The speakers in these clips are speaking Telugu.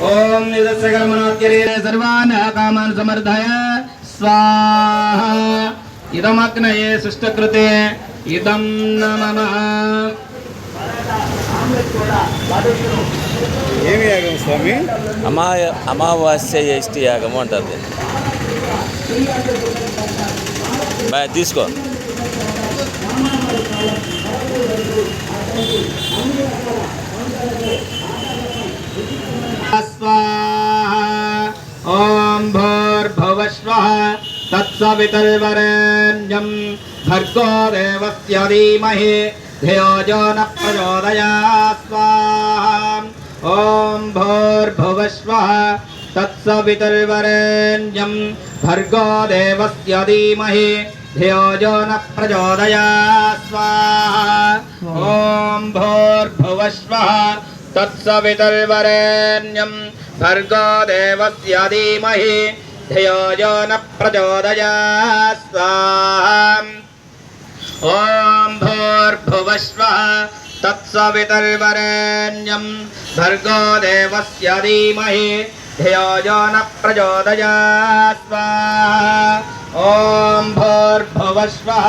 ओम निदस्यकर्मणोद्गिरे सर्वान् कामान् समर्धय स्वाहा इदमग्नये सुष्टकृते इदं नमः ఏమి యాగం స్వామి? అమావాస్య ఎస్టి యాగము అంటారు. బాయ్ తీసుకో. ओम भूर्भुवः स्वः तत्सवितुर्वरेण्यं भर्गो देवस्य धीमहि धियो यो न प्रचोदयात् स्वाहा ओम भूर्भुवः स्वः तत्सवितुर्वरेण्यं भर्गो देवस्य धीमहि धियो यो न प्रचोदयात् स्वाहा ओम भूर्भुवः स्वः तत्सवितुर्वरेण्यं भर्गो देवस्य धीमहि धियो यो न प्रचोदयात् स्वाहा ओम भूर्भुवः स्वः तत्सवितुर्वरेण्यं भर्गो देवस्य धीमहि धियो यो न प्रचोदयात् स्वाहा ओम भूर्भुवः स्वः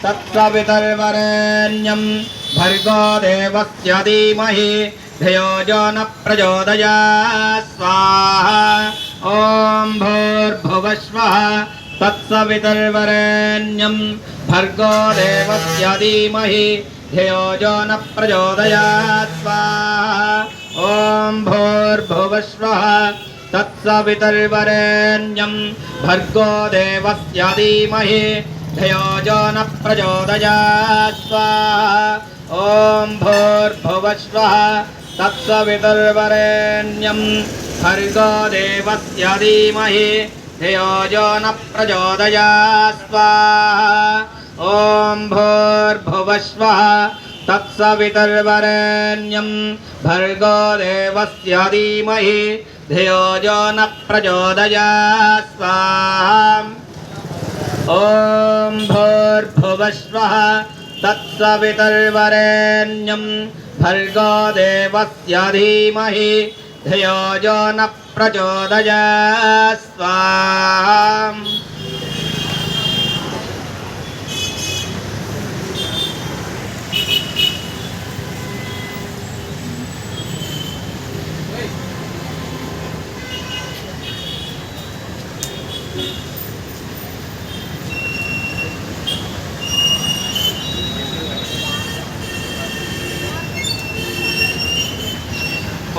तत्सवितुर्वरेण्यं भर्गो देवस्य धीमहि धियो यो न प्रचोदयात् स्वाहा ओम भूर्भुवः स्वः तत्सवितुर्वरेण्यं भर्गो देवस्य धीमहि धियो यो न प्रचोदयात् स्वाहा ओम भूर्भुवः स्वः तत्सवितुर्वरेण्यं भर्गो देवस्य धीमहि धियो यो न प्रचोदयात् स्वाहा ओम भूर्भुवः स्वः तत्सवितुर्वरेण्यं भर्गो देवस्य धीमहि धियो यो न प्रचोदयात् स्वाहा ओम भूर्भुवः स्वः तत्सवितुर्वरेण्यं भर्गो देवस्य धीमहि धियो यो न प्रचोदयात् स्वाहा ओम भूर्भुवः स्वः तत्सवितुर्वरेण्यं भर्गो देवस्य धीमहि धियो यो न प्रचोदयात् स्वाहा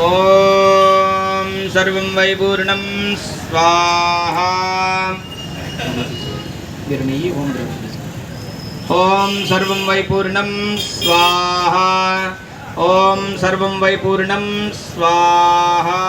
ओम सर्वं वै पूर्णं स्वाहा ओम सर्वं वै पूर्णं स्वाहा ओम सर्वं वै पूर्णं स्वाहा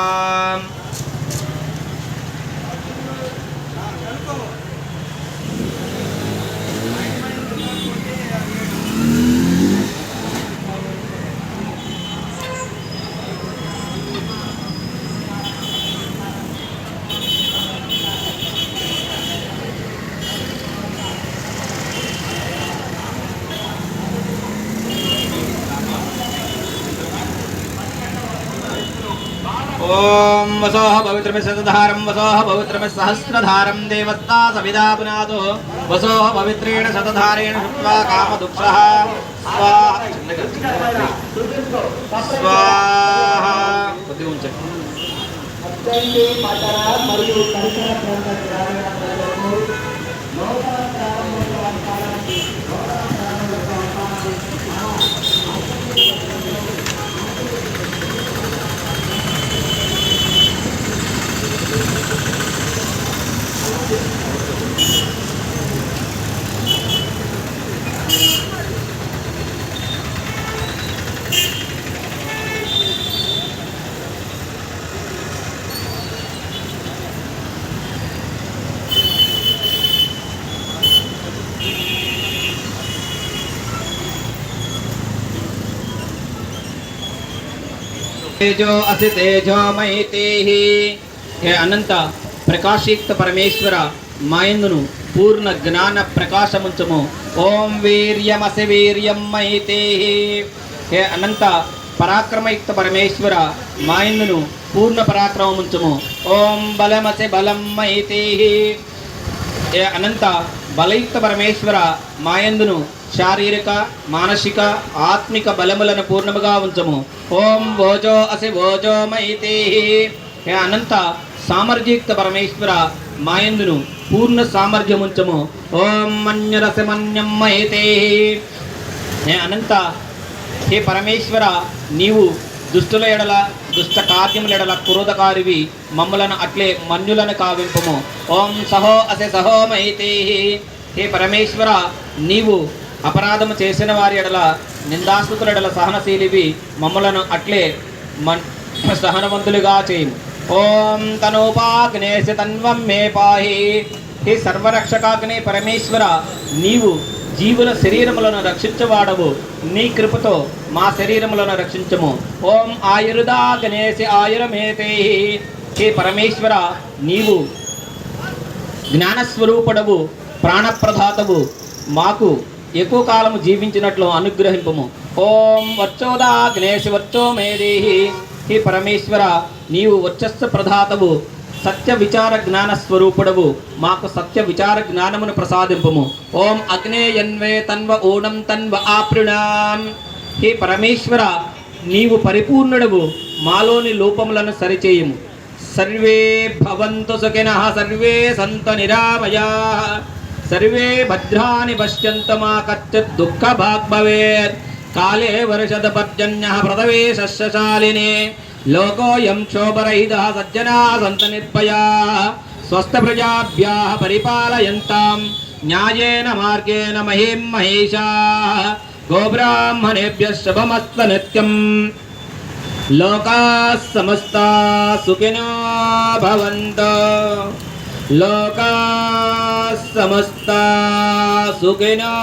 ओम वसोह पवित्रमें शतधारं वसोह पवित्रमें सहस्रधारं देवस्ता सविदा पुनादो वसोह पवित्रेण शतधारेण शुत्वा कामदुःखः स्वाहा तेजो असि तेजोमयि तेहि हे अनंत प्रकाशयुक्त परमेश्वर मायंదును పూర్ణ జ్ఞాన ప్రకాశముంచము. ఓం వీర్యమసి వీర్యం మహి తేహి హే అనంత పరాక్రమయుక్త పరమేశ్వర మాయందును పూర్ణ పరాక్రమముంచము. ఓం బలమసి బలం మైతే. ఏ అనంత బలయుక్త పరమేశ్వర మాయందును శారీరక మానసిక ఆత్మిక బలములను పూర్ణముగా ఉంచము. ఓం ఓజో అసి ఓజో మైతే. ఏ అనంత సామర్థ్యయుక్త పరమేశ్వర మాయందును పూర్ణ సామర్థ్యముంచము. ఓం మన్యరసి మన్యం మైతే. ఏ అనంత హే పరమేశ్వర నీవు దుష్టుల ఎడల దుష్ట కార్యముల ఎడల క్రోధకారివి మమ్మలను అట్లే మన్యులను కావింపము. ఓం సహో అసె సహో మైతే. హే పరమేశ్వర నీవు అపరాధము చేసిన వారి ఎడల నిందాస్తుతుల ఎడల సహనశీలివి మమ్మలను అట్లే సహనవంతులుగా చేయము. ఓం తనోపాగ్నేసి తన్వం మే పాహి. హే సర్వరక్షకాగ్నే పరమేశ్వర నీవు జీవుల శరీరములను రక్షించవాడవు. నీ కృపతో మా శరీరములను రక్షించము. ఓం ఆయుర్దా గణేశ ఆయురమేతే. హే పరమేశ్వర నీవు జ్ఞానస్వరూపుడవు ప్రాణప్రదాతవు మాకు ఎక్కువ కాలము జీవించినట్లు అనుగ్రహింపము. ఓం వర్చోదా గణేశ వర్చో మేదేహి. హే పరమేశ్వర నీవు వర్చస్సు ప్రదాతవు సత్య విచార జ్ఞాన స్వరూపుడవు మాకు సత్య విచార జ్ఞానమును ప్రసాదింపము. ఓం అగ్నేయన్వే తన్వ ఓణం తన్వ ఆప్రుణాం. హే పరమేశ్వర నీవు పరిపూర్ణుడవు మాలోని లోపములను సరిచేయము. సర్వే భవంతు సుఖినః సర్వే సంతు నిరామయాః సర్వే భద్రాని పశ్యంతు మా కచ్చిత్ దుఃఖ భాగ్ భవేత్. కాలే వర్షద పర్జన్యః ప్రథవేశశాలినే లోకోయం క్షోభరహితః సజ్జనా సంతు నిర్భయాః. స్వస్థ ప్రజాభ్యాః పరిపాలయంతాం న్యాయేన మార్గేణ మహీం మహేషాః. గోబ్రాహ్మణేభ్యః శుభమస్తు నిత్యం. లోకాః సమస్తాః సుఖినో భవంతు. లోకాః సమస్తాః సుఖినో